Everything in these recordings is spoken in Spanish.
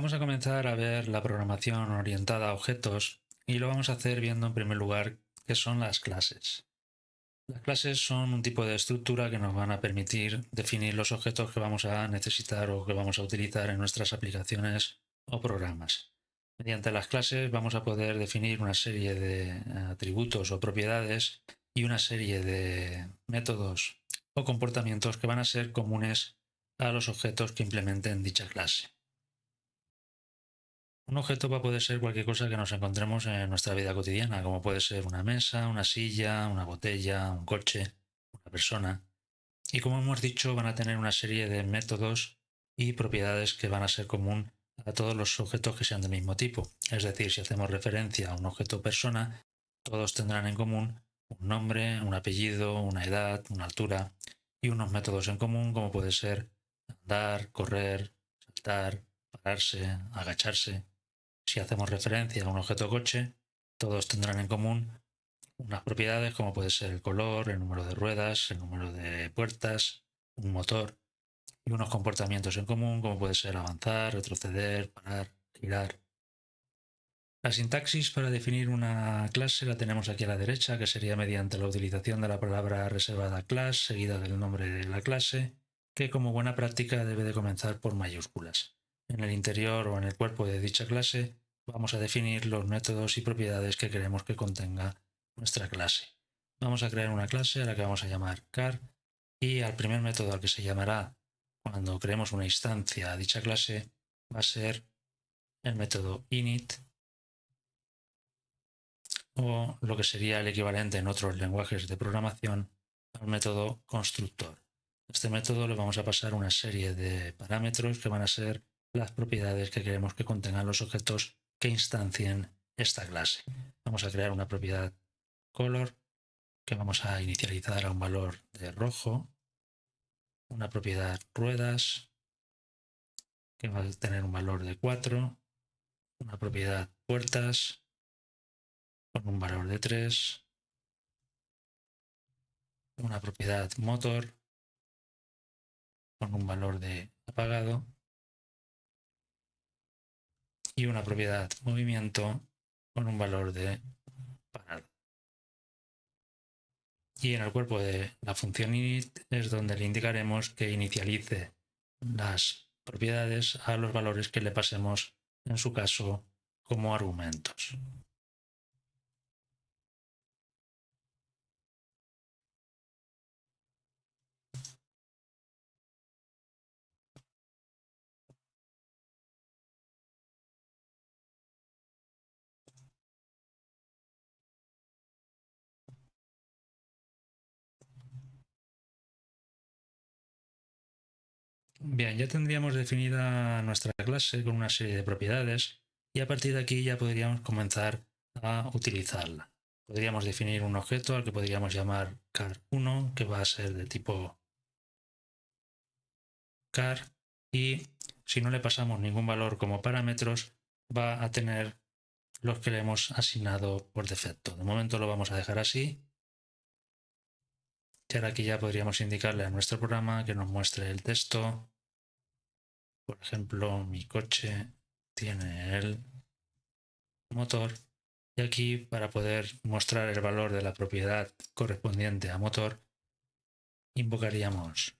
Vamos a comenzar a ver la programación orientada a objetos y lo vamos a hacer viendo en primer lugar qué son las clases. Las clases son un tipo de estructura que nos van a permitir definir los objetos que vamos a necesitar o que vamos a utilizar en nuestras aplicaciones o programas. Mediante las clases vamos a poder definir una serie de atributos o propiedades y una serie de métodos o comportamientos que van a ser comunes a los objetos que implementen dicha clase. Un objeto va a poder ser cualquier cosa que nos encontremos en nuestra vida cotidiana, como puede ser una mesa, una silla, una botella, un coche, una persona. Y como hemos dicho, van a tener una serie de métodos y propiedades que van a ser común a todos los objetos que sean del mismo tipo. Es decir, si hacemos referencia a un objeto persona, todos tendrán en común un nombre, un apellido, una edad, una altura y unos métodos en común como puede ser andar, correr, saltar, pararse, agacharse. Si hacemos referencia a un objeto coche, todos tendrán en común unas propiedades como puede ser el color, el número de ruedas, el número de puertas, un motor y unos comportamientos en común como puede ser avanzar, retroceder, parar, girar. La sintaxis para definir una clase la tenemos aquí a la derecha, que sería mediante la utilización de la palabra reservada class seguida del nombre de la clase, que como buena práctica debe de comenzar por mayúsculas. En el interior o en el cuerpo de dicha clase vamos a definir los métodos y propiedades que queremos que contenga nuestra clase. Vamos a crear una clase a la que vamos a llamar car y al primer método al que se llamará cuando creemos una instancia a dicha clase va a ser el método init, o lo que sería el equivalente en otros lenguajes de programación al método constructor. A este método le vamos a pasar una serie de parámetros que van a ser las propiedades que queremos que contengan los objetos que instancien esta clase. Vamos a crear una propiedad color que vamos a inicializar a un valor de rojo, una propiedad ruedas que va a tener un valor de 4, una propiedad puertas con un valor de 3, una propiedad motor con un valor de apagado y una propiedad movimiento con un valor de parado. Y en el cuerpo de la función init es donde le indicaremos que inicialice las propiedades a los valores que le pasemos, en su caso, como argumentos. Bien, ya tendríamos definida nuestra clase con una serie de propiedades y a partir de aquí ya podríamos comenzar a utilizarla. Podríamos definir un objeto al que podríamos llamar car1, que va a ser de tipo car, y si no le pasamos ningún valor como parámetros, va a tener los que le hemos asignado por defecto. De momento lo vamos a dejar así. Y ahora aquí ya podríamos indicarle a nuestro programa que nos muestre el texto. Por ejemplo, mi coche tiene el motor. Y aquí, para poder mostrar el valor de la propiedad correspondiente a motor, invocaríamos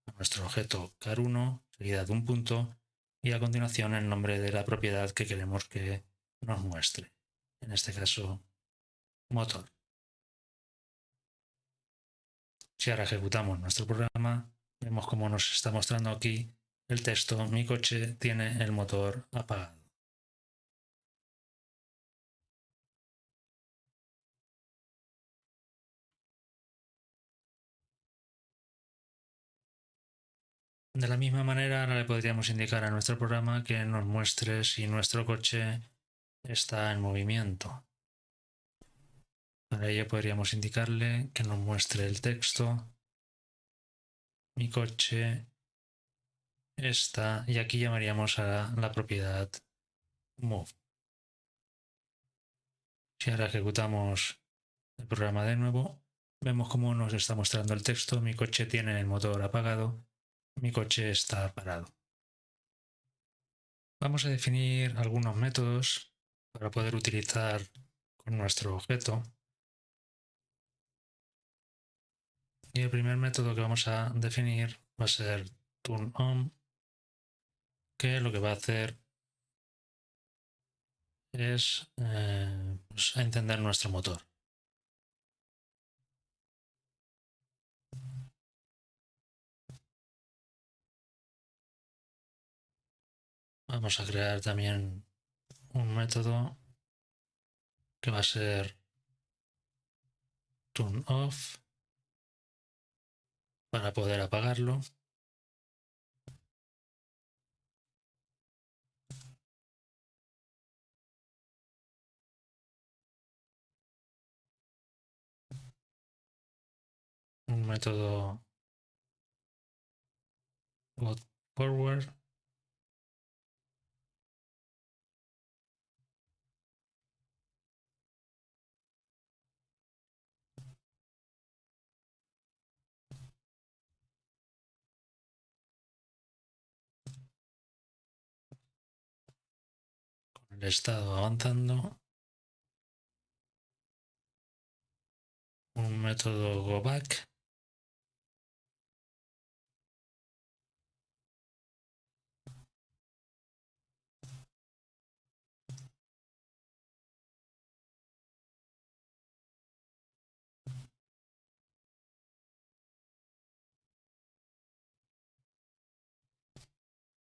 a nuestro objeto car1 seguida de un punto y a continuación el nombre de la propiedad que queremos que nos muestre. En este caso, motor. Si ahora ejecutamos nuestro programa, vemos cómo nos está mostrando aquí el texto: mi coche tiene el motor apagado. De la misma manera, ahora le podríamos indicar a nuestro programa que nos muestre si nuestro coche está en movimiento. Para ello podríamos indicarle que nos muestre el texto: mi coche está, y aquí llamaríamos a la propiedad move. Si ahora ejecutamos el programa de nuevo, vemos cómo nos está mostrando el texto: mi coche tiene el motor apagado, mi coche está parado. Vamos a definir algunos métodos para poder utilizar con nuestro objeto. Y el primer método que vamos a definir va a ser turn_on, que lo que va a hacer es pues, encender nuestro motor. Vamos a crear también un método que va a ser turn_off para poder apagarlo. Un método go forward con el estado avanzando. Un método go back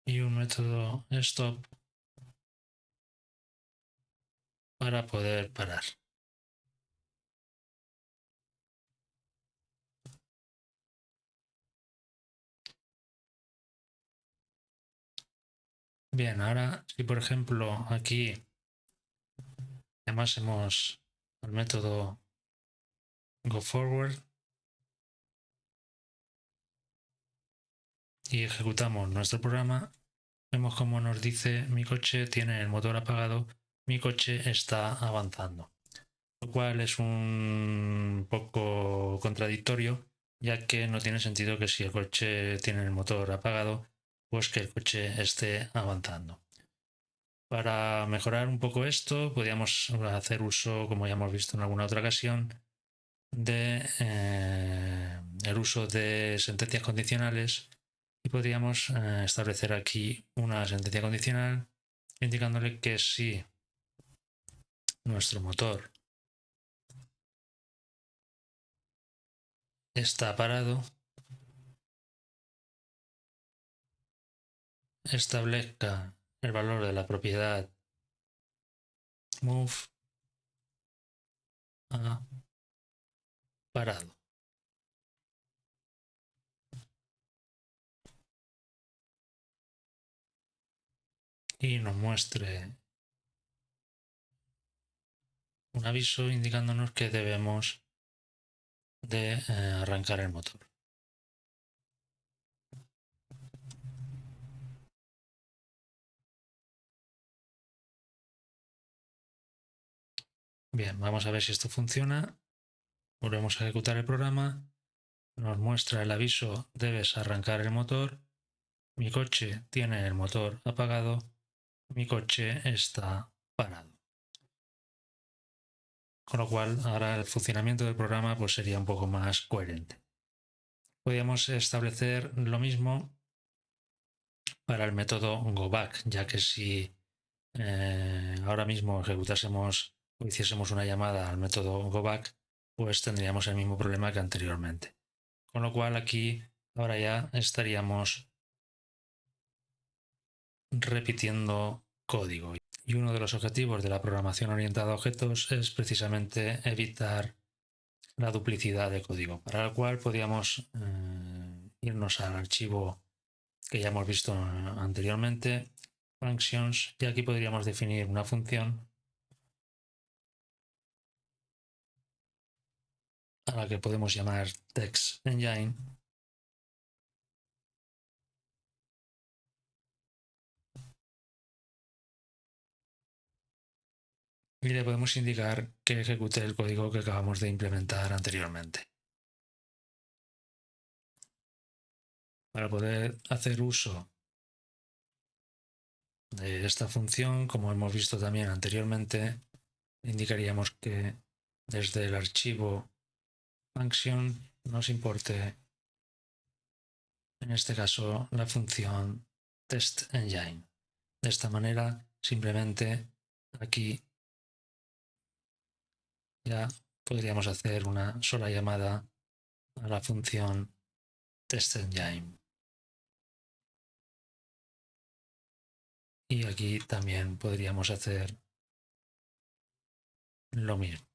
y un método stop para poder parar. Bien, ahora si por ejemplo aquí llamásemos al método go forward y ejecutamos nuestro programa, vemos como nos dice mi coche tiene el motor apagado, mi coche está avanzando. Lo cual es un poco contradictorio, ya que no tiene sentido que si el coche tiene el motor apagado, pues que el coche esté avanzando. Para mejorar un poco esto, podríamos hacer uso, como ya hemos visto en alguna otra ocasión, de el uso de sentencias condicionales y podríamos establecer aquí una sentencia condicional indicándole que si nuestro motor está parado, establezca el valor de la propiedad move a parado y nos muestre un aviso indicándonos que debemos de arrancar el motor. Bien, vamos a ver si esto funciona. Volvemos a ejecutar el programa. Nos muestra el aviso: debes arrancar el motor. Mi coche tiene el motor apagado. Mi coche está parado. Con lo cual, ahora el funcionamiento del programa pues, sería un poco más coherente. Podríamos establecer lo mismo para el método goback, ya que si ahora mismo ejecutásemos o hiciésemos una llamada al método goback, pues tendríamos el mismo problema que anteriormente. Con lo cual aquí ahora ya estaríamos repitiendo código. Y uno de los objetivos de la programación orientada a objetos es precisamente evitar la duplicidad de código, para lo cual podríamos irnos al archivo que ya hemos visto anteriormente, functions, y aquí podríamos definir una función a la que podemos llamar TextEngine y le podemos indicar que ejecute el código que acabamos de implementar anteriormente. Para poder hacer uso de esta función, como hemos visto también anteriormente, indicaríamos que desde el archivo function nos importe, en este caso, la función test_engine. De esta manera, simplemente aquí ya podríamos hacer una sola llamada a la función test_engine. Y aquí también podríamos hacer lo mismo.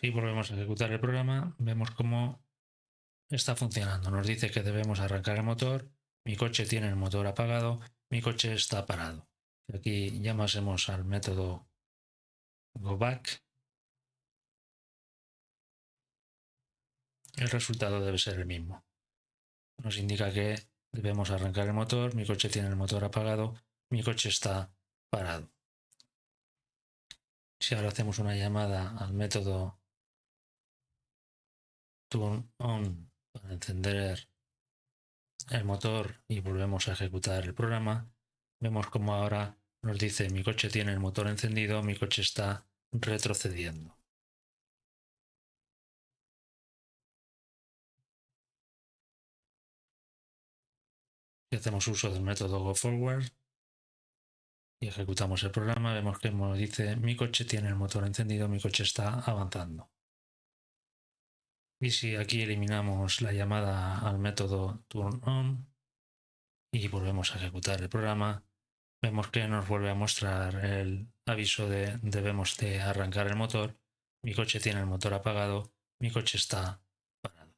Si volvemos a ejecutar el programa, vemos cómo está funcionando. Nos dice que debemos arrancar el motor. Mi coche tiene el motor apagado. Mi coche está parado. Aquí llamásemos al método goBack. El resultado debe ser el mismo. Nos indica que debemos arrancar el motor. Mi coche tiene el motor apagado. Mi coche está parado. Si ahora hacemos una llamada al método turn_on para encender el motor y volvemos a ejecutar el programa, vemos como ahora nos dice mi coche tiene el motor encendido, mi coche está retrocediendo. Si hacemos uso del método goForward y ejecutamos el programa, vemos que nos dice mi coche tiene el motor encendido, mi coche está avanzando. Y si aquí eliminamos la llamada al método turn_on y volvemos a ejecutar el programa, vemos que nos vuelve a mostrar el aviso de debemos de arrancar el motor, mi coche tiene el motor apagado, mi coche está parado.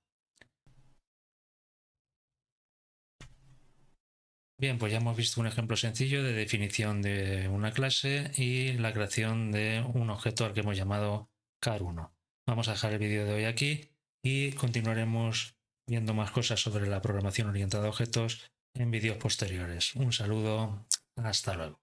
Bien, pues ya hemos visto un ejemplo sencillo de definición de una clase y la creación de un objeto al que hemos llamado car1. Vamos a dejar el vídeo de hoy aquí y continuaremos viendo más cosas sobre la programación orientada a objetos en vídeos posteriores. Un saludo, hasta luego.